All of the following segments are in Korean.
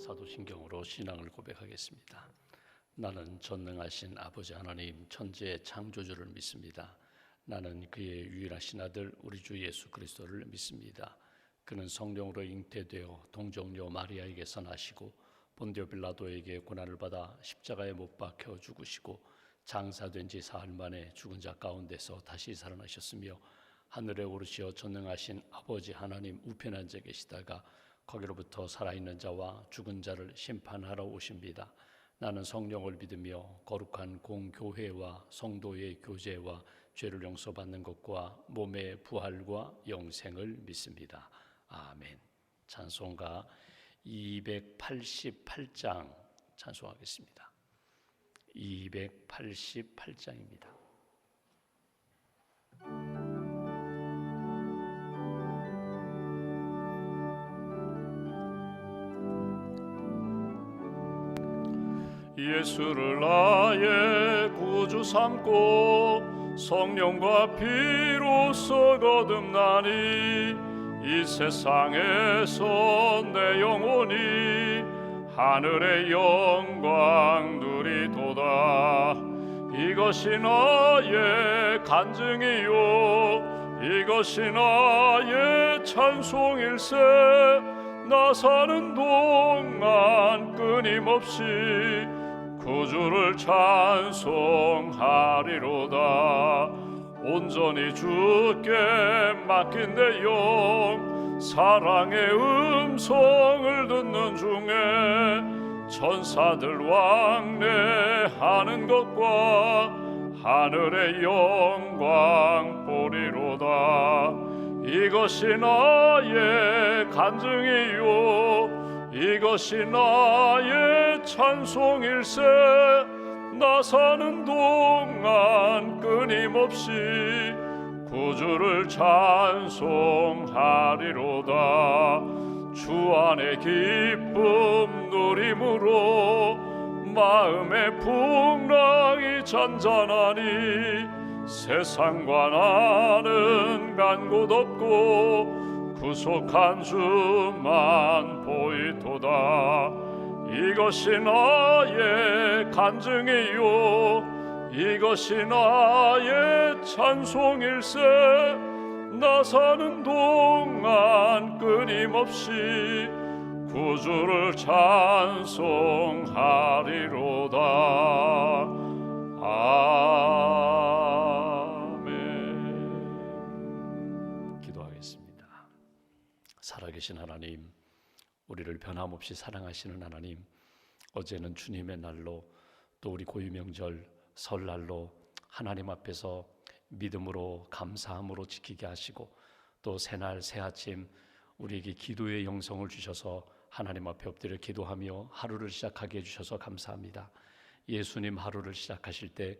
사도신경으로 신앙을 고백하겠습니다. 나는 전능하신 아버지 하나님 천지의 창조주를 믿습니다. 나는 그의 유일하신 아들 우리 주 예수 그리스도를 믿습니다. 그는 성령으로 잉태되어 동정녀 마리아에게서 나시고 본디오 빌라도에게 고난을 받아 십자가에 못 박혀 죽으시고 장사된 지 사흘 만에 죽은 자 가운데서 다시 살아나셨으며 하늘에 오르시어 전능하신 아버지 하나님 우편에 앉아 계시다가 거기로부터 살아있는 자와 죽은 자를 심판하러 오십니다. 나는 성령을 믿으며 거룩한 공교회와 성도의 교제와 죄를 용서받는 것과 몸의 부활과 영생을 믿습니다. 아멘. 찬송가 288장 찬송하겠습니다. 288장입니다. 예수를 나의 구주 삼고 성령과 피로써 거듭나니 이 세상에서 내 영혼이 하늘의 영광 누리도다. 이것이 나의 간증이요 이것이 나의 찬송일세. 나 사는 동안 끊임없이 구주를 찬송하리로다. 온전히 주께 맡긴 내 영 사랑의 음성을 듣는 중에 천사들 왕래하는 것과 하늘의 영광 보리로다. 이것이 나의 간증이요 이것이 나의 찬송일세. 나 사는 동안 끊임없이 구주를 찬송하리로다. 주 안의 기쁨 누림으로 마음의 풍랑이 잔잔하니 세상과 나는 간 곳 없고 구속한 주만 보이도다. 이것이 나의 간증이요 이것이 나의 찬송일세. 나 사는 동안 끊임없이 구주를 찬송하리로다. 아멘. 기도하겠습니다. 살아계신 하나님, 우리를 변함없이 사랑하시는 하나님, 어제는 주님의 날로 또 우리 고유명절 설날로 하나님 앞에서 믿음으로 감사함으로 지키게 하시고 또 새날 새아침 우리에게 기도의 영성을 주셔서 하나님 앞에 엎드려 기도하며 하루를 시작하게 해주셔서 감사합니다. 예수님 하루를 시작하실 때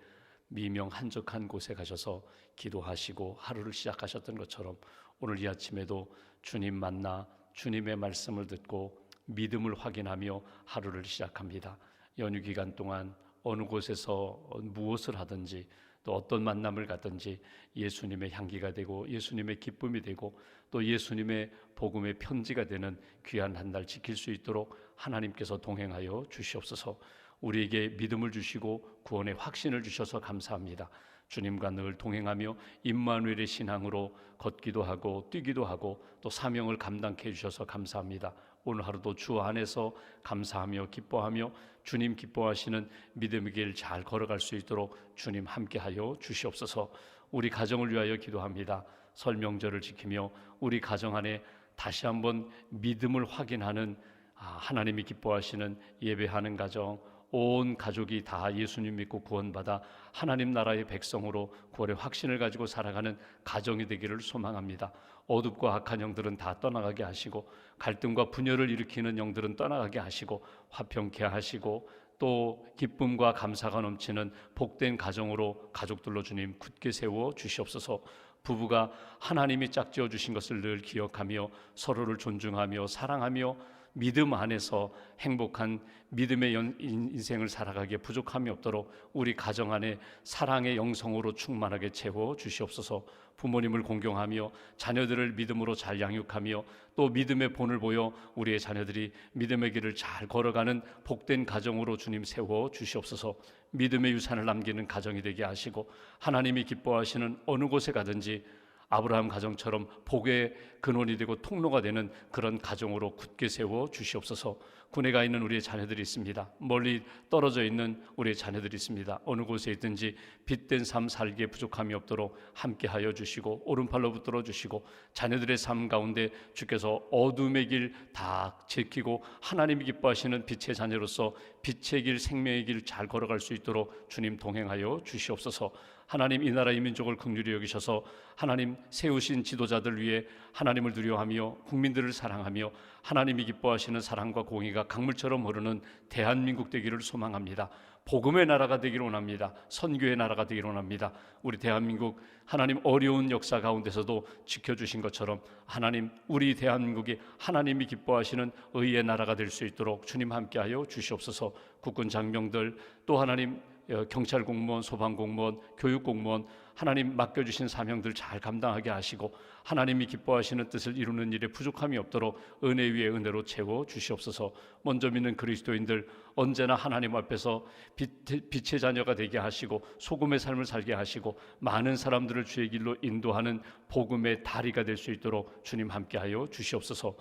미명 한적한 곳에 가셔서 기도하시고 하루를 시작하셨던 것처럼 오늘 이 아침에도 주님 만나 주님의 말씀을 듣고 믿음을 확인하며 하루를 시작합니다. 연휴 기간 동안 어느 곳에서 무엇을 하든지 또 어떤 만남을 갖든지 예수님의 향기가 되고 예수님의 기쁨이 되고 또 예수님의 복음의 편지가 되는 귀한 한 날 지킬 수 있도록 하나님께서 동행하여 주시옵소서. 우리에게 믿음을 주시고 구원의 확신을 주셔서 감사합니다. 주님과 늘 동행하며 임마누엘의 신앙으로 걷기도 하고 뛰기도 하고 또 사명을 감당케 해주셔서 감사합니다. 오늘 하루도 주 안에서 감사하며 기뻐하며 주님 기뻐하시는 믿음의 길 잘 걸어갈 수 있도록 주님 함께하여 주시옵소서. 우리 가정을 위하여 기도합니다. 설 명절을 지키며 우리 가정 안에 다시 한번 믿음을 확인하는 하나님이 기뻐하시는 예배하는 가정, 온 가족이 다 예수님 믿고 구원받아 하나님 나라의 백성으로 구원의 확신을 가지고 살아가는 가정이 되기를 소망합니다. 어둡고 악한 영들은 다 떠나가게 하시고 갈등과 분열을 일으키는 영들은 떠나가게 하시고 화평케 하시고 또 기쁨과 감사가 넘치는 복된 가정으로 가족들로 주님 굳게 세워 주시옵소서. 부부가 하나님이 짝지어 주신 것을 늘 기억하며 서로를 존중하며 사랑하며 믿음 안에서 행복한 믿음의 인생을 살아가기에 부족함이 없도록 우리 가정 안에 사랑의 영성으로 충만하게 채워 주시옵소서. 부모님을 공경하며 자녀들을 믿음으로 잘 양육하며 또 믿음의 본을 보여 우리의 자녀들이 믿음의 길을 잘 걸어가는 복된 가정으로 주님 세워 주시옵소서. 믿음의 유산을 남기는 가정이 되게 하시고 하나님이 기뻐하시는 어느 곳에 가든지 아브라함 가정처럼 복의 근원이 되고 통로가 되는 그런 가정으로 굳게 세워 주시옵소서. 군에 가 있는 우리의 자녀들이 있습니다. 멀리 떨어져 있는 우리의 자녀들이 있습니다. 어느 곳에 있든지 빛된 삶 살기에 부족함이 없도록 함께하여 주시고 오른팔로 붙들어 주시고 자녀들의 삶 가운데 주께서 어둠의 길 다 지키고 하나님이 기뻐하시는 빛의 자녀로서 빛의 길 생명의 길 잘 걸어갈 수 있도록 주님 동행하여 주시옵소서. 하나님 이 나라 이 민족을 긍휼히 여기셔서 하나님 세우신 지도자들 위해 하나님을 두려워하며 국민들을 사랑하며 하나님이 기뻐하시는 사랑과 공의가 강물처럼 흐르는 대한민국 되기를 소망합니다. 복음의 나라가 되기를 원합니다. 선교의 나라가 되기를 원합니다. 우리 대한민국 하나님 어려운 역사 가운데서도 지켜주신 것처럼 하나님 우리 대한민국이 하나님이 기뻐하시는 의의 나라가 될 수 있도록 주님 함께하여 주시옵소서. 국군 장병들 또 하나님 경찰 공무원, 소방 공무원, 교육 공무원 하나님 맡겨주신 사명들 잘 감당하게 하시고 하나님이 기뻐하시는 뜻을 이루는 일에 부족함이 없도록 은혜 위에 은혜로 채워 주시옵소서. 먼저 믿는 그리스도인들 언제나 하나님 앞에서 빛의 자녀가 되게 하시고 소금의 삶을 살게 하시고 많은 사람들을 주의 길로 인도하는 복음의 다리가 될 수 있도록 주님 함께하여 주시옵소서.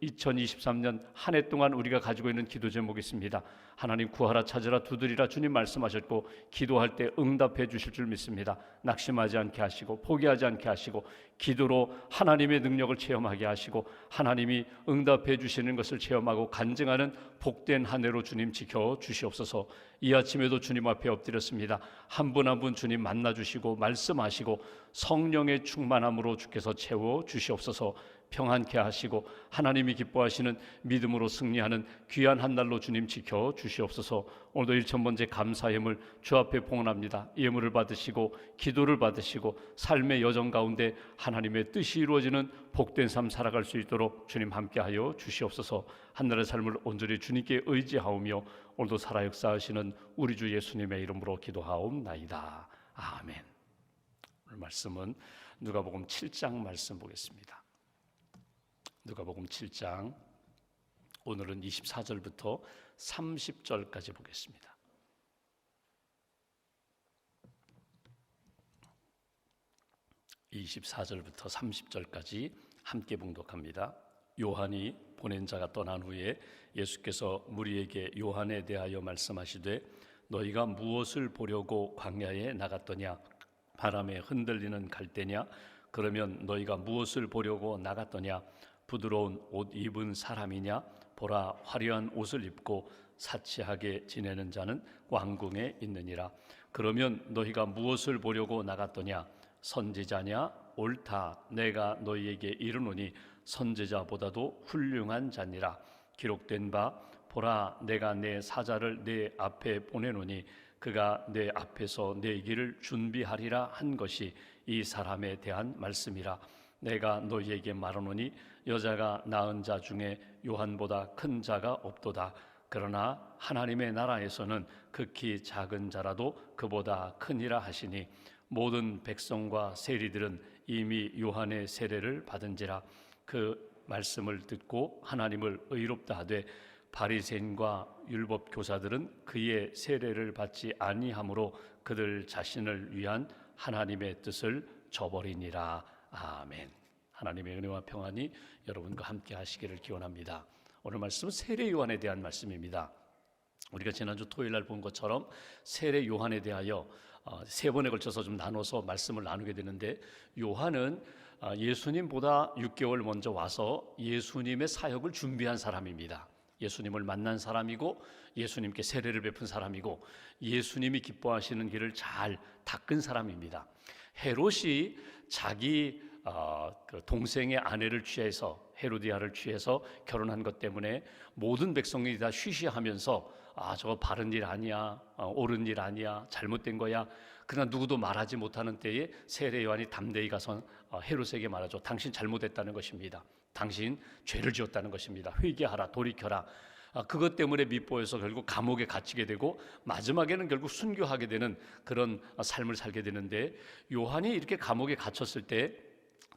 2023년 한 해 동안 우리가 가지고 있는 기도 제목이 있습니다. 하나님 구하라 찾으라 두드리라 주님 말씀하셨고 기도할 때 응답해 주실 줄 믿습니다. 낙심하지 않게 하시고 포기하지 않게 하시고 기도로 하나님의 능력을 체험하게 하시고 하나님이 응답해 주시는 것을 체험하고 간증하는 복된 한 해로 주님 지켜 주시옵소서. 이 아침에도 주님 앞에 엎드렸습니다. 한 분 한 분 주님 만나 주시고 말씀하시고 성령의 충만함으로 주께서 채워 주시옵소서. 평안케 하시고 하나님이 기뻐하시는 믿음으로 승리하는 귀한 한 날로 주님 지켜 주시옵소서. 오늘도 1000번째 감사의 예물 주 앞에 봉헌합니다. 예물을 받으시고 기도를 받으시고 삶의 여정 가운데 하나님의 뜻이 이루어지는 복된 삶 살아갈 수 있도록 주님 함께하여 주시옵소서. 한날의 삶을 온전히 주님께 의지하오며 오늘도 살아 역사하시는 우리 주 예수님의 이름으로 기도하옵나이다. 아멘. 오늘 말씀은 누가복음 7장 말씀 보겠습니다. 누가복음 7장 오늘은 24절부터 30절까지 보겠습니다. (24절부터 30절까지) 함께 봉독합니다. 요한이 보낸 자가 떠난 후에 예수께서 무리에게 요한에 대하여 말씀하시되 너희가 무엇을 보려고 광야에 나갔더냐? 바람에 흔들리는 갈대냐? 그러면 너희가 무엇을 보려고 나갔더냐? 부드러운 옷 입은 사람이냐? 보라, 화려한 옷을 입고 사치하게 지내는 자는 왕궁에 있느니라. 그러면 너희가 무엇을 보려고 나갔더냐? 선지자냐? 옳다, 내가 너희에게 이르노니 선지자보다도 훌륭한 자니라. 기록된 바 보라, 내가 내 사자를 내 앞에 보내노니 그가 내 앞에서 내 길을 준비하리라 한 것이 이 사람에 대한 말씀이라. 내가 너희에게 말하노니 여자가 낳은 자 중에 요한보다 큰 자가 없도다. 그러나 하나님의 나라에서는 극히 작은 자라도 그보다 크니라 하시니 모든 백성과 세리들은 이미 요한의 세례를 받은지라. 그 말씀을 듣고 하나님을 의롭다 하되 바리새인과 율법 교사들은 그의 세례를 받지 아니하므로 그들 자신을 위한 하나님의 뜻을 저버리니라. 아멘. 하나님의 은혜와 평안이 여러분과 함께 하시기를 기원합니다. 오늘 말씀은 세례 요한에 대한 말씀입니다. 우리가 지난주 토요일 날 본 것처럼 세례 요한에 대하여 세 번에 걸쳐서 좀 나눠서 말씀을 나누게 되는데, 요한은 예수님보다 6개월 먼저 와서 예수님의 사역을 준비한 사람입니다. 예수님을 만난 사람이고 예수님께 세례를 베푼 사람이고 예수님이 기뻐하시는 길을 잘 닦은 사람입니다. 헤롯이 자기 그 동생의 아내를 취해서, 헤로디아를 취해서 결혼한 것 때문에 모든 백성들이 다 쉬쉬하면서 저거 바른 일 아니야, 옳은 일 아니야, 잘못된 거야, 그러나 누구도 말하지 못하는 때에 세례 요한이 담대히 가서 헤롯에게 말하죠. 당신 잘못했다는 것입니다. 당신 죄를 지었다는 것입니다. 회개하라, 돌이켜라. 그것 때문에 밉보여서 결국 감옥에 gat히게 되고 마지막에는 결국 순교하게 되는 그런 삶을 살게 되는데, 요한이 이렇게 감옥에 갇혔을 때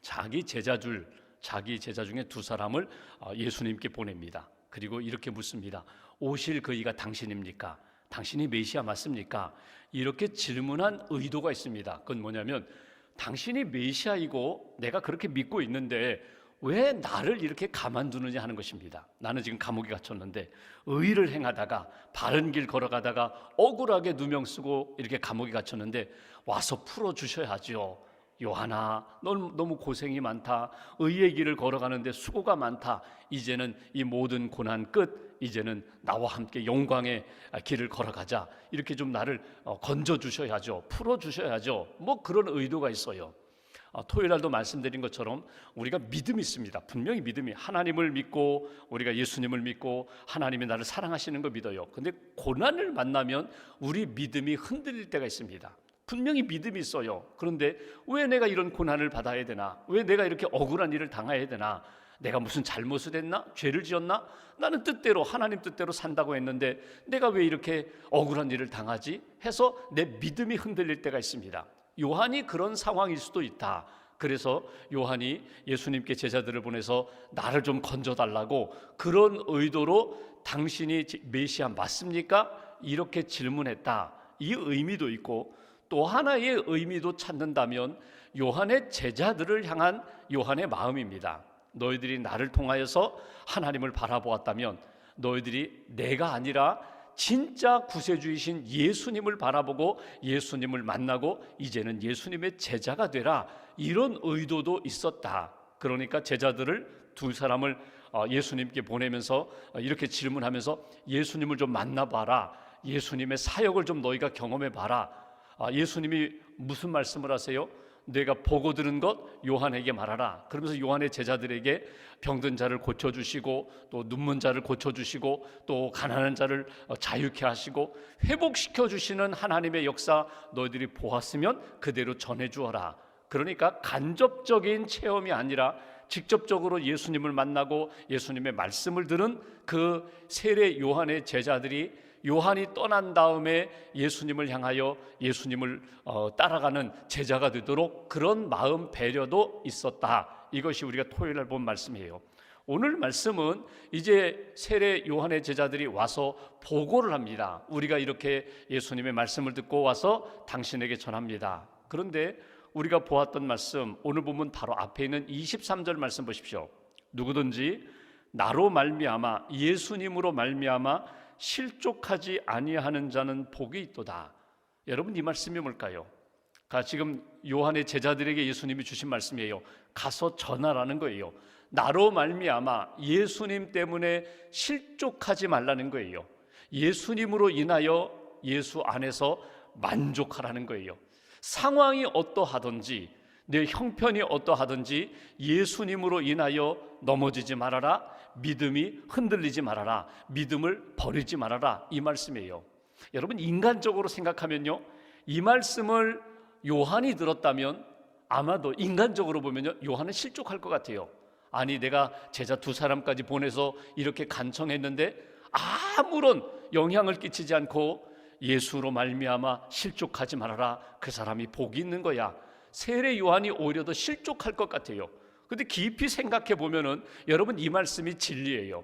자기 제자 중에 두 사람을 예수님께 보냅니다. 그리고 이렇게 묻습니다. 오실 그이가 당신입니까? 당신이 메시아 맞습니까? 이렇게 질문한 의도가 있습니다. 그건 뭐냐면, 당신이 메시아이고 내가 그렇게 믿고 있는데 왜 나를 이렇게 가만두느냐 하는 것입니다. 나는 지금 감옥에 갇혔는데 의를 행하다가 바른 길 걸어가다가 억울하게 누명 쓰고 이렇게 감옥에 갇혔는데 와서 풀어주셔야죠. 요한아, 넌 너무 고생이 많다. 의의 길을 걸어가는데 수고가 많다. 이제는 이 모든 고난 끝, 이제는 나와 함께 영광의 길을 걸어가자. 이렇게 좀 나를 건져주셔야죠. 풀어주셔야죠. 뭐 그런 의도가 있어요. 토요일 날도 말씀드린 것처럼 우리가 믿음이 있습니다. 분명히 믿음이, 하나님을 믿고 우리가 예수님을 믿고 하나님이 나를 사랑하시는 거 믿어요. 근데 고난을 만나면 우리 믿음이 흔들릴 때가 있습니다. 분명히 믿음이 있어요. 그런데 왜 내가 이런 고난을 받아야 되나? 왜 내가 이렇게 억울한 일을 당해야 되나? 내가 무슨 잘못을 했나? 죄를 지었나? 나는 뜻대로, 하나님 뜻대로 산다고 했는데 내가 왜 이렇게 억울한 일을 당하지? 해서 내 믿음이 흔들릴 때가 있습니다. 요한이 그런 상황일 수도 있다. 그래서 요한이 예수님께 제자들을 보내서 나를 좀 건져달라고, 그런 의도로 당신이 메시아 맞습니까? 이렇게 질문했다. 이 의미도 있고, 또 하나의 의미도 찾는다면 요한의 제자들을 향한 요한의 마음입니다. 너희들이 나를 통하여서 하나님을 바라보았다면 너희들이 내가 아니라 진짜 구세주이신 예수님을 바라보고 예수님을 만나고 이제는 예수님의 제자가 되라. 이런 의도도 있었다. 그러니까 제자들을 두 사람을 예수님께 보내면서 이렇게 질문하면서 예수님을 좀 만나봐라. 예수님의 사역을 좀 너희가 경험해봐라. 예수님이 무슨 말씀을 하세요? 내가 보고 들은 것 요한에게 말하라. 그러면서 요한의 제자들에게 병든 자를 고쳐주시고 또 눈먼 자를 고쳐주시고 또 가난한 자를 자유케 하시고 회복시켜주시는 하나님의 역사 너희들이 보았으면 그대로 전해주어라. 그러니까 간접적인 체험이 아니라 직접적으로 예수님을 만나고 예수님의 말씀을 들은 그 세례 요한의 제자들이 요한이 떠난 다음에 예수님을 향하여 예수님을 따라가는 제자가 되도록 그런 마음 배려도 있었다. 이것이 우리가 토요일 날 본 말씀이에요. 오늘 말씀은 이제 세례 요한의 제자들이 와서 보고를 합니다. 우리가 이렇게 예수님의 말씀을 듣고 와서 당신에게 전합니다. 그런데 우리가 보았던 말씀, 오늘 보면 바로 앞에 있는 23절 말씀 보십시오. 누구든지 나로 말미암아, 예수님으로 말미암아 실족하지 아니하는 자는 복이 있도다. 여러분, 이 말씀이 뭘까요? 지금 요한의 제자들에게 예수님이 주신 말씀이에요. 가서 전하라는 거예요. 나로 말미암아, 예수님 때문에 실족하지 말라는 거예요. 예수님으로 인하여 예수 안에서 만족하라는 거예요. 상황이 어떠하든지, 내 형편이 어떠하든지 예수님으로 인하여 넘어지지 말아라. 믿음이 흔들리지 말아라. 믿음을 버리지 말아라. 이 말씀이에요. 여러분, 인간적으로 생각하면요, 이 말씀을 요한이 들었다면 아마도 인간적으로 보면요, 요한은 실족할 것 같아요. 아니, 내가 제자 두 사람까지 보내서 이렇게 간청했는데 아무런 영향을 끼치지 않고 예수로 말미암아 실족하지 말아라. 그 사람이 복이 있는 거야. 세례 요한이 오히려 더 실족할 것 같아요. 근데 깊이 생각해 보면은 여러분, 이 말씀이 진리예요.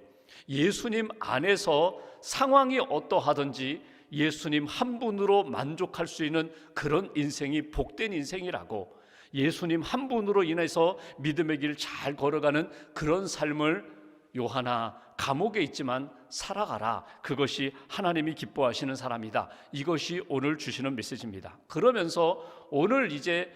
예수님 안에서 상황이 어떠하든지 예수님 한 분으로 만족할 수 있는 그런 인생이 복된 인생이라고, 예수님 한 분으로 인해서 믿음의 길을 잘 걸어가는 그런 삶을 요한아, 감옥에 있지만 살아가라. 그것이 하나님이 기뻐하시는 사람이다. 이것이 오늘 주시는 메시지입니다. 그러면서 오늘 이제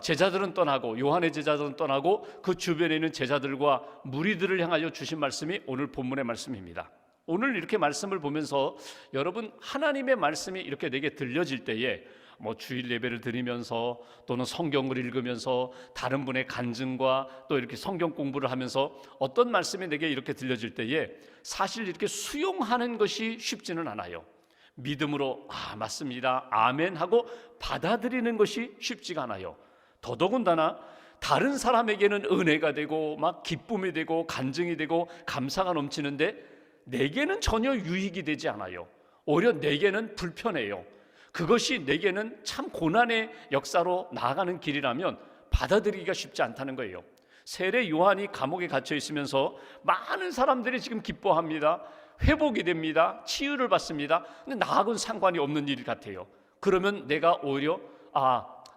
제자들은 떠나고, 요한의 제자들은 떠나고 그 주변에 있는 제자들과 무리들을 향하여 주신 말씀이 오늘 본문의 말씀입니다. 오늘 이렇게 말씀을 보면서 여러분, 하나님의 말씀이 이렇게 내게 들려질 때에 주일 예배를 드리면서 또는 성경을 읽으면서 다른 분의 간증과 또 이렇게 성경 공부를 하면서 어떤 말씀이 내게 이렇게 들려질 때에 사실 이렇게 수용하는 것이 쉽지는 않아요. 믿음으로 맞습니다, 아멘 하고 받아들이는 것이 쉽지가 않아요. 더더군다나 다른 사람에게는 은혜가 되고 막 기쁨이 되고 간증이 되고 감사가 넘치는데 내게는 전혀 유익이 되지 않아요. 오히려 내게는 불편해요. 그것이 내게는 참 고난의 역사로 나아가는 길이라면 받아들이기가 쉽지 않다는 거예요. 세례 요한이 감옥에 갇혀 있으면서 많은 사람들이 지금 기뻐합니다. 회복이 됩니다. 치유를 받습니다. 근데 나하고는 상관이 없는 일 같아요. 그러면 내가 오히려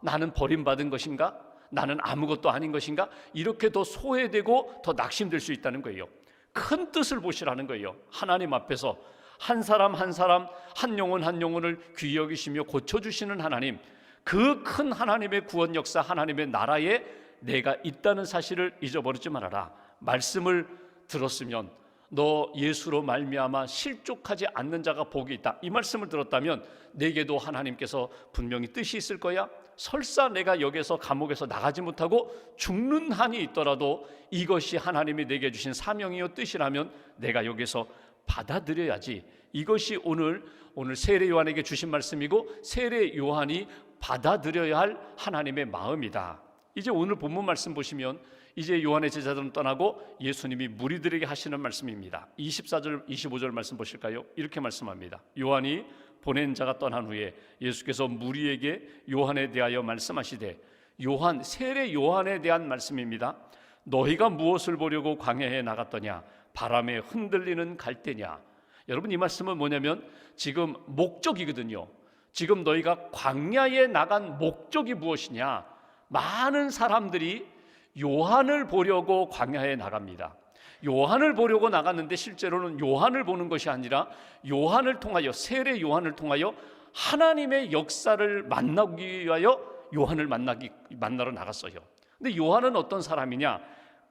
나는 버림받은 것인가? 나는 아무것도 아닌 것인가? 이렇게 더 소외되고 더 낙심될 수 있다는 거예요. 큰 뜻을 보시라는 거예요. 하나님 앞에서 한 사람 한 사람, 한 영혼 한 영혼을 귀히 여기시며 고쳐주시는 하나님, 그 큰 하나님의 구원 역사, 하나님의 나라에 내가 있다는 사실을 잊어버리지 말아라. 말씀을 들었으면 너 예수로 말미암아 실족하지 않는 자가 복이 있다, 이 말씀을 들었다면 내게도 하나님께서 분명히 뜻이 있을 거야. 설사 내가 여기서 감옥에서 나가지 못하고 죽는 한이 있더라도 이것이 하나님이 내게 주신 사명이요 뜻이라면 내가 여기서 받아들여야지. 이것이 오늘 세례 요한에게 주신 말씀이고 세례 요한이 받아들여야 할 하나님의 마음이다. 이제 오늘 본문 말씀 보시면 이제 요한의 제자들은 떠나고 예수님이 무리들에게 하시는 말씀입니다. 24절 25절 말씀 보실까요? 이렇게 말씀합니다. 요한이 보낸 자가 떠난 후에 예수께서 무리에게 요한에 대하여 말씀하시되, 요한, 세례 요한에 대한 말씀입니다. 너희가 무엇을 보려고 광야에 나갔더냐? 바람에 흔들리는 갈대냐? 여러분, 이 말씀은 뭐냐면 지금 목적이거든요. 지금 너희가 광야에 나간 목적이 무엇이냐? 많은 사람들이 요한을 보려고 광야에 나갑니다. 요한을 보려고 나갔는데 실제로는 요한을 보는 것이 아니라 요한을 통하여, 세례 요한을 통하여 하나님의 역사를 만나기 위하여 요한을 만나러 나갔어요. 근데 요한은 어떤 사람이냐?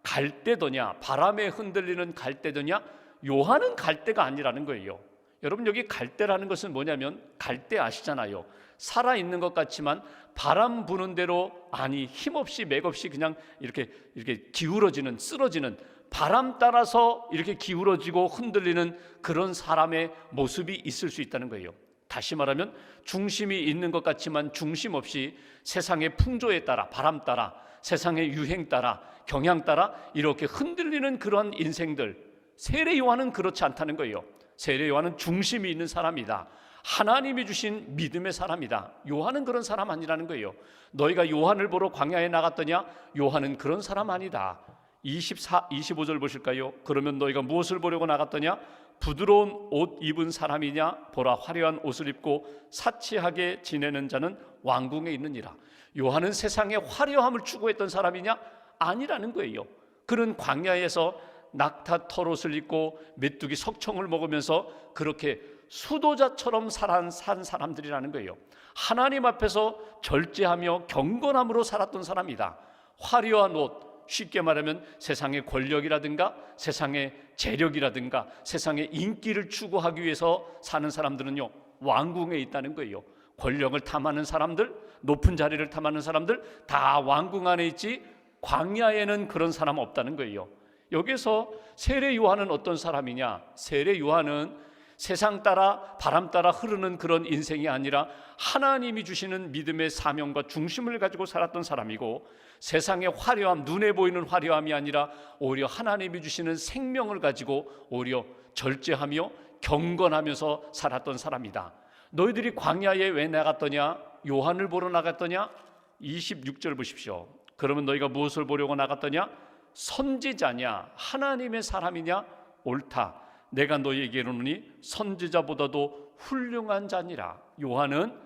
갈대더냐? 바람에 흔들리는 갈대더냐? 요한은 갈대가 아니라는 거예요. 여러분, 여기 갈대라는 것은 뭐냐면, 갈대 아시잖아요. 살아있는 것 같지만 바람 부는 대로 힘없이 맥없이 그냥 이렇게 기울어지는, 쓰러지는, 바람 따라서 이렇게 기울어지고 흔들리는 그런 사람의 모습이 있을 수 있다는 거예요. 다시 말하면 중심이 있는 것 같지만 중심 없이 세상의 풍조에 따라, 바람 따라, 세상의 유행 따라, 경향 따라 이렇게 흔들리는 그런 인생들, 세례 요한은 그렇지 않다는 거예요. 세례 요한은 중심이 있는 사람이다. 하나님이 주신 믿음의 사람이다. 요한은 그런 사람 아니라는 거예요. 너희가 요한을 보러 광야에 나갔더냐? 요한은 그런 사람 아니다. 25절 보실까요? 그러면 너희가 무엇을 보려고 나갔더냐? 부드러운 옷 입은 사람이냐? 보라, 화려한 옷을 입고 사치하게 지내는 자는 왕궁에 있느니라. 요한은 세상의 화려함을 추구했던 사람이냐? 아니라는 거예요. 그는 광야에서 낙타 털옷을 입고 메뚜기 석청을 먹으면서 그렇게 수도자처럼 산 사람들이라는 거예요. 하나님 앞에서 절제하며 경건함으로 살았던 사람이다. 화려한 옷, 쉽게 말하면 세상의 권력이라든가 세상의 재력이라든가 세상의 인기를 추구하기 위해서 사는 사람들은요, 왕궁에 있다는 거예요. 권력을 탐하는 사람들, 높은 자리를 탐하는 사람들 다 왕궁 안에 있지, 광야에는 그런 사람 없다는 거예요. 여기서 세례 요한은 어떤 사람이냐? 세례 요한은 세상 따라 바람 따라 흐르는 그런 인생이 아니라 하나님이 주시는 믿음의 사명과 중심을 가지고 살았던 사람이고, 세상의 화려함, 눈에 보이는 화려함이 아니라 오히려 하나님이 주시는 생명을 가지고 오히려 절제하며 경건하면서 살았던 사람이다. 너희들이 광야에 왜 나갔더냐? 요한을 보러 나갔더냐? 26절 보십시오. 그러면 너희가 무엇을 보려고 나갔더냐? 선지자냐? 하나님의 사람이냐? 옳다. 내가 너희에게 이르노니 선지자보다도 훌륭한 자니라. 요한은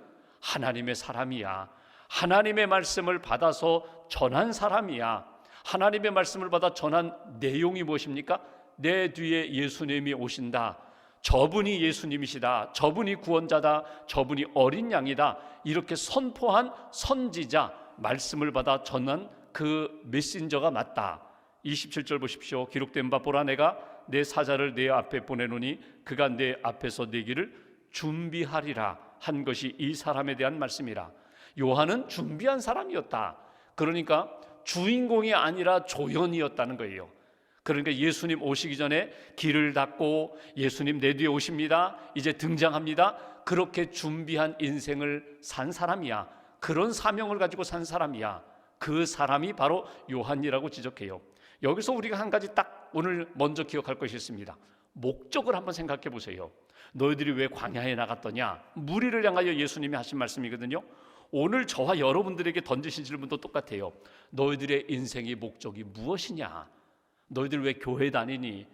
하나님의 사람이야. 하나님의 말씀을 받아서 전한 사람이야. 하나님의 말씀을 받아 전한 내용이 무엇입니까? 내 뒤에 예수님이 오신다. 저분이 예수님이시다. 저분이 구원자다. 저분이 어린 양이다. 이렇게 선포한 선지자, 말씀을 받아 전한 그 메신저가 맞다. 27절 보십시오. 기록된 바 보라, 내가 내 사자를 내 앞에 보내노니 그가 내 앞에서 내 길을 준비하리라 한 것이 이 사람에 대한 말씀이라. 요한은 준비한 사람이었다. 그러니까 주인공이 아니라 조연이었다는 거예요. 그러니까 예수님 오시기 전에 길을 닫고 예수님 내 뒤에 오십니다, 이제 등장합니다, 그렇게 준비한 인생을 산 사람이야. 그런 사명을 가지고 산 사람이야. 그 사람이 바로 요한이라고 지적해요. 여기서 우리가 한 가지 딱 오늘 먼저 기억할 것이 있습니다. 목적을 한번 생각해 보세요. 너희들이 왜 광야에 나갔더냐? 무리를 향하여 예수님이 하신 말씀이거든요. 오늘 저와 여러분들에게 던지신 질문도 똑같아요. 너희들의 인생의 목적이 무엇이냐? 너희들 왜 교회 다니니?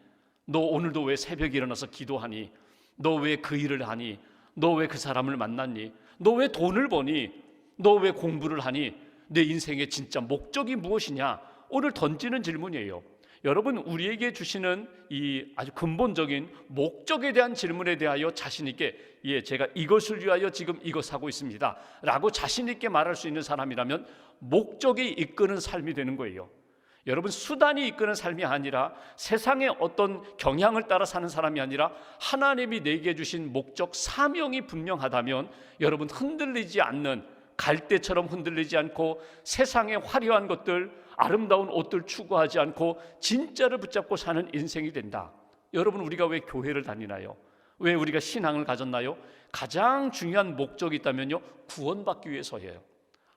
너 오늘도 왜 새벽에 일어나서 기도하니? 너 왜 그 일을 하니? 너 왜 그 사람을 만났니? 너 왜 돈을 버니? 너 왜 공부를 하니? 내 인생의 진짜 목적이 무엇이냐? 오늘 던지는 질문이에요. 여러분, 우리에게 주시는 이 아주 근본적인 목적에 대한 질문에 대하여 자신 있게, 제가 이것을 위하여 지금 이것 하고 있습니다 라고 자신 있게 말할 수 있는 사람이라면 목적이 이끄는 삶이 되는 거예요. 여러분, 수단이 이끄는 삶이 아니라, 세상의 어떤 경향을 따라 사는 사람이 아니라 하나님이 내게 주신 목적, 사명이 분명하다면 여러분, 흔들리지 않는, 갈대처럼 흔들리지 않고 세상의 화려한 것들, 아름다운 옷들 추구하지 않고 진짜를 붙잡고 사는 인생이 된다. 여러분, 우리가 왜 교회를 다니나요? 왜 우리가 신앙을 가졌나요? 가장 중요한 목적이 있다면요, 구원받기 위해서예요.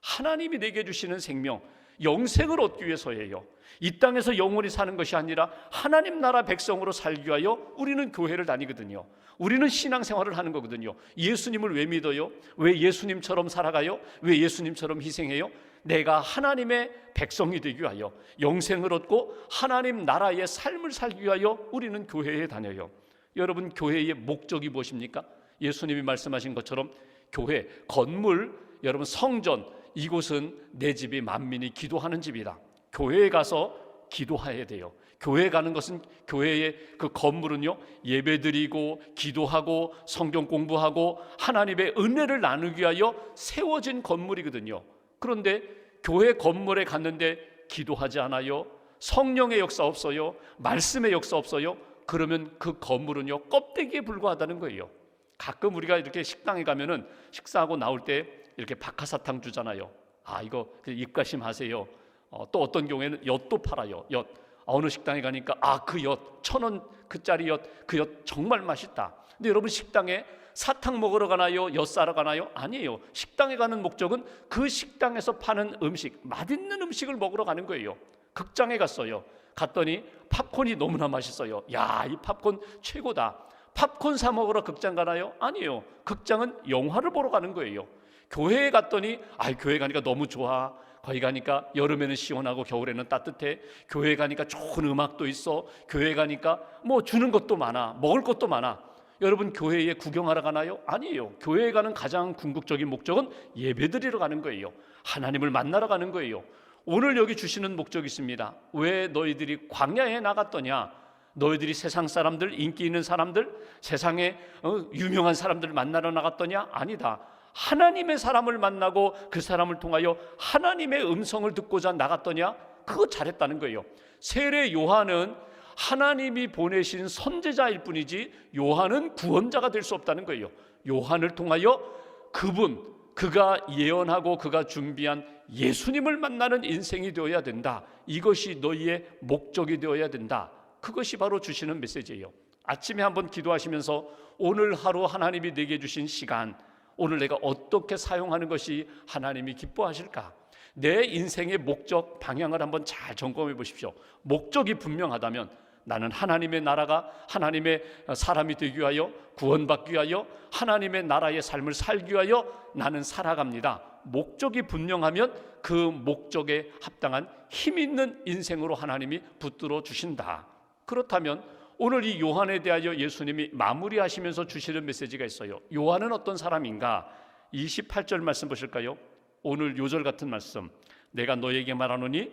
하나님이 내게 주시는 생명, 영생을 얻기 위해서예요. 이 땅에서 영원히 사는 것이 아니라 하나님 나라 백성으로 살기 위하여 우리는 교회를 다니거든요. 우리는 신앙생활을 하는 거거든요. 예수님을 왜 믿어요? 왜 예수님처럼 살아가요? 왜 예수님처럼 희생해요? 내가 하나님의 백성이 되기 위하여, 영생을 얻고 하나님 나라의 삶을 살기 위하여 우리는 교회에 다녀요. 여러분, 교회의 목적이 무엇입니까? 예수님이 말씀하신 것처럼 교회, 건물, 여러분 성전, 이곳은 내 집이 만민이 기도하는 집이다. 교회에 가서 기도해야 돼요. 교회 가는 것은, 교회의 그 건물은요, 예배드리고 기도하고 성경 공부하고 하나님의 은혜를 나누기 위하여 세워진 건물이거든요. 그런데 교회 건물에 갔는데 기도하지 않아요? 성령의 역사 없어요? 말씀의 역사 없어요? 그러면 그 건물은요, 껍데기에 불과하다는 거예요. 가끔 우리가 이렇게 식당에 가면은 식사하고 나올 때 이렇게 박하사탕 주잖아요. 이거 입가심 하세요. 또 어떤 경우에는 엿도 팔아요. 엿. 어느 식당에 가니까 그 엿, 1,000원 그짜리 엿, 그 엿 정말 맛있다. 근데 여러분, 식당에 사탕 먹으러 가나요? 엿 사러 가나요? 아니에요. 식당에 가는 목적은 그 식당에서 파는 음식, 맛있는 음식을 먹으러 가는 거예요. 극장에 갔어요. 갔더니 팝콘이 너무나 맛있어요. 야, 이 팝콘 최고다. 팝콘 사 먹으러 극장 가나요? 아니에요. 극장은 영화를 보러 가는 거예요. 교회에 갔더니 교회 가니까 너무 좋아. 거기 가니까 여름에는 시원하고 겨울에는 따뜻해. 교회 가니까 좋은 음악도 있어. 교회 가니까 뭐 주는 것도 많아. 먹을 것도 많아. 여러분, 교회에 구경하러 가나요? 아니에요. 교회에 가는 가장 궁극적인 목적은 예배드리러 가는 거예요. 하나님을 만나러 가는 거예요. 오늘 여기 주시는 목적이 있습니다. 왜 너희들이 광야에 나갔더냐? 너희들이 세상 사람들, 인기 있는 사람들, 세상에 유명한 사람들 만나러 나갔더냐? 아니다. 하나님의 사람을 만나고 그 사람을 통하여 하나님의 음성을 듣고자 나갔더냐? 그거 잘했다는 거예요. 세례 요한은 하나님이 보내신 선지자일 뿐이지 요한은 구원자가 될 수 없다는 거예요. 요한을 통하여 그가 예언하고 그가 준비한 예수님을 만나는 인생이 되어야 된다. 이것이 너희의 목적이 되어야 된다. 그것이 바로 주시는 메시지예요. 아침에 한번 기도하시면서 오늘 하루 하나님이 내게 주신 시간, 오늘 내가 어떻게 사용하는 것이 하나님이 기뻐하실까? 내 인생의 목적, 방향을 한번 잘 점검해 보십시오. 목적이 분명하다면 나는 하나님의 나라가, 하나님의 사람이 되기 위하여, 구원받기 위하여, 하나님의 나라의 삶을 살기 위하여 나는 살아갑니다. 목적이 분명하면 그 목적에 합당한 힘 있는 인생으로 하나님이 붙들어 주신다. 그렇다면 오늘 이 요한에 대하여 예수님이 마무리하시면서 주시는 메시지가 있어요. 요한은 어떤 사람인가? 28절 말씀 보실까요? 오늘 요절 같은 말씀. 내가 너에게 말하노니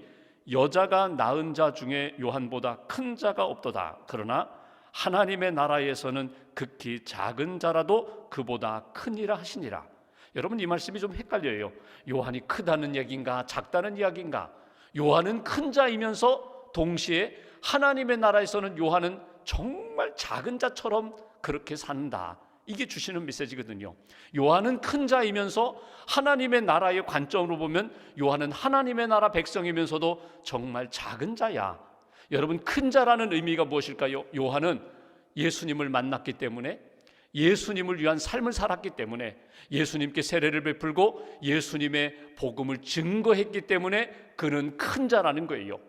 여자가 낳은 자 중에 요한보다 큰 자가 없도다. 그러나 하나님의 나라에서는 극히 작은 자라도 그보다 크니라 하시니라. 여러분, 이 말씀이 좀 헷갈려요. 요한이 크다는 얘기인가 작다는 이야기인가? 요한은 큰 자이면서 동시에 하나님의 나라에서는 요한은 정말 작은 자처럼 그렇게 산다. 이게 주시는 메시지거든요. 요한은 큰 자이면서 하나님의 나라의 관점으로 보면 요한은 하나님의 나라 백성이면서도 정말 작은 자야. 여러분, 큰 자라는 의미가 무엇일까요? 요한은 예수님을 만났기 때문에, 예수님을 위한 삶을 살았기 때문에, 예수님께 세례를 베풀고 예수님의 복음을 증거했기 때문에 그는 큰 자라는 거예요.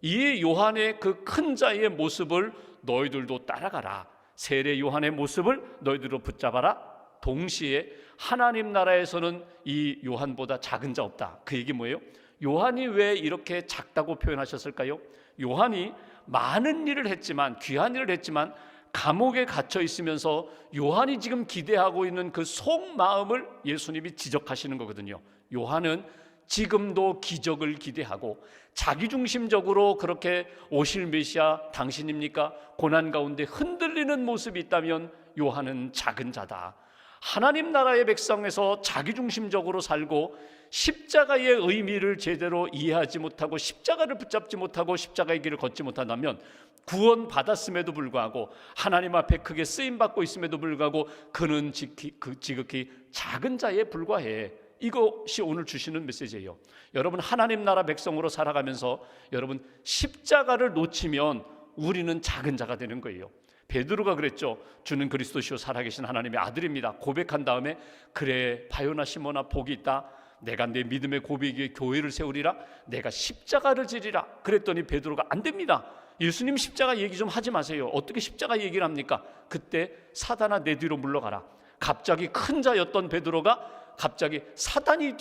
이 요한의 그 큰 자의 모습을 너희들도 따라가라. 세례 요한의 모습을 너희들도 붙잡아라. 동시에 하나님 나라에서는 이 요한보다 작은 자 없다. 그 얘기 뭐예요? 요한이 왜 이렇게 작다고 표현하셨을까요? 요한이 많은 일을 했지만, 귀한 일을 했지만 감옥에 갇혀 있으면서 요한이 지금 기대하고 있는 그 속마음을 예수님이 지적하시는 거거든요. 요한은 지금도 기적을 기대하고 자기중심적으로 그렇게 오실 메시아 당신입니까? 고난 가운데 흔들리는 모습이 있다면 요한은 작은 자다. 하나님 나라의 백성에서 자기중심적으로 살고 십자가의 의미를 제대로 이해하지 못하고 십자가를 붙잡지 못하고 십자가의 길을 걷지 못한다면 구원 받았음에도 불구하고 하나님 앞에 크게 쓰임받고 있음에도 불구하고 그는 지극히 작은 자에 불과해. 이것이 오늘 주시는 메시지예요. 여러분, 하나님 나라 백성으로 살아가면서 여러분 십자가를 놓치면 우리는 작은 자가 되는 거예요. 베드로가 그랬죠. 주는 그리스도시요 살아계신 하나님의 아들입니다. 고백한 다음에 그래 바요나 시모나 복이 있다. 내가 내 믿음의 고백에 교회를 세우리라. 내가 십자가를 지리라. 그랬더니 베드로가 안 됩니다. 예수님 십자가 얘기 좀 하지 마세요. 어떻게 십자가 얘기를 합니까? 그때 사단아 내 뒤로 물러가라. 갑자기 큰 자였던 베드로가 갑자기 사단이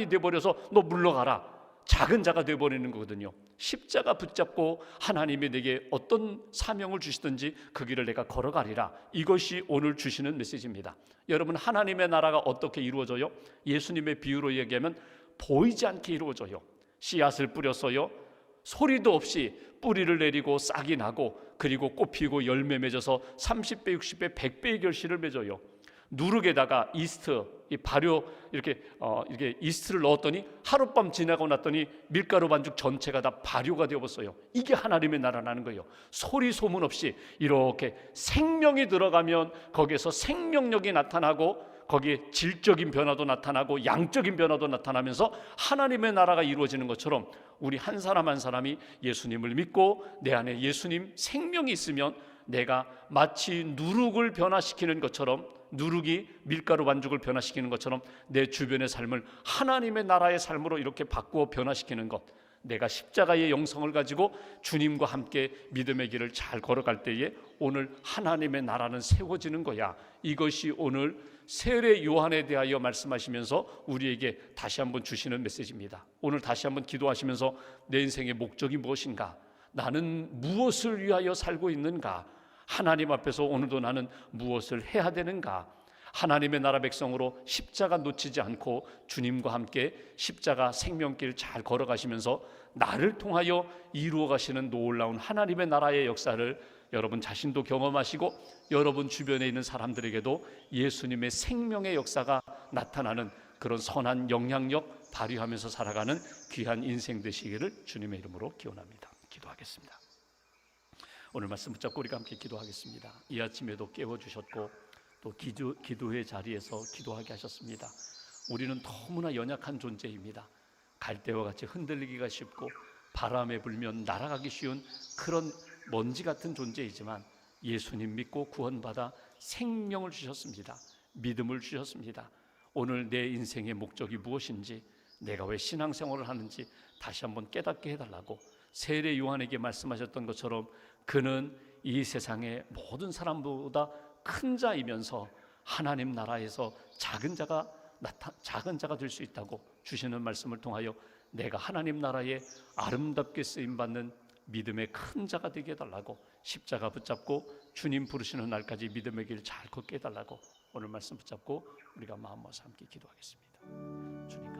돼버려서 너 물러가라. 작은 자가 돼버리는 거거든요. 십자가 붙잡고 하나님이 내게 어떤 사명을 주시든지 그 길을 내가 걸어가리라. 이것이 오늘 주시는 메시지입니다. 여러분, 하나님의 나라가 어떻게 이루어져요? 예수님의 비유로 얘기하면 보이지 않게 이루어져요. 씨앗을 뿌렸어요. 소리도 없이 뿌리를 내리고 싹이 나고 그리고 꽃 피고 열매 맺어서 30배, 60배, 100배의 결실을 맺어요. 누룩에다가 이스트, 이 발효 이렇게 이스트를 넣었더니 하룻밤 지나고 났더니 밀가루 반죽 전체가 다 발효가 되어버렸어요. 이게 하나님의 나라라는 거예요. 소리 소문 없이 이렇게 생명이 들어가면 거기에서 생명력이 나타나고 거기에 질적인 변화도 나타나고 양적인 변화도 나타나면서 하나님의 나라가 이루어지는 것처럼 우리 한 사람 한 사람이 예수님을 믿고 내 안에 예수님 생명이 있으면 내가 마치 누룩을 변화시키는 것처럼, 누룩이 밀가루 반죽을 변화시키는 것처럼 내 주변의 삶을 하나님의 나라의 삶으로 이렇게 바꾸어 변화시키는 것, 내가 십자가의 영성을 가지고 주님과 함께 믿음의 길을 잘 걸어갈 때에 오늘 하나님의 나라는 세워지는 거야. 이것이 오늘 세례 요한에 대하여 말씀하시면서 우리에게 다시 한번 주시는 메시지입니다. 오늘 다시 한번 기도하시면서 내 인생의 목적이 무엇인가? 나는 무엇을 위하여 살고 있는가? 하나님 앞에서 오늘도 나는 무엇을 해야 되는가? 하나님의 나라 백성으로 십자가 놓치지 않고 주님과 함께 십자가 생명길 잘 걸어가시면서 나를 통하여 이루어 가시는 놀라운 하나님의 나라의 역사를 여러분 자신도 경험하시고 여러분 주변에 있는 사람들에게도 예수님의 생명의 역사가 나타나는 그런 선한 영향력 발휘하면서 살아가는 귀한 인생 되시기를 주님의 이름으로 기원합니다. 기도하겠습니다. 오늘 말씀 붙잡고 우리가 함께 기도하겠습니다. 이 아침에도 깨워주셨고 또 기도의 자리에서 기도하게 하셨습니다. 우리는 너무나 연약한 존재입니다. 갈대와 같이 흔들리기가 쉽고 바람에 불면 날아가기 쉬운 그런 먼지 같은 존재이지만 예수님 믿고 구원받아 생명을 주셨습니다. 믿음을 주셨습니다. 오늘 내 인생의 목적이 무엇인지, 내가 왜 신앙생활을 하는지 다시 한번 깨닫게 해달라고 세례 요한에게 말씀하셨던 것처럼 그는 이 세상의 모든 사람보다 큰 자이면서 하나님 나라에서 작은 자가 될 수 있다고 주시는 말씀을 통하여 내가 하나님 나라에 아름답게 쓰임받는 믿음의 큰 자가 되게 해달라고, 십자가 붙잡고 주님 부르시는 날까지 믿음의 길 잘 걷게 해달라고 오늘 말씀 붙잡고 우리가 마음 모아서 함께 기도하겠습니다. 주님.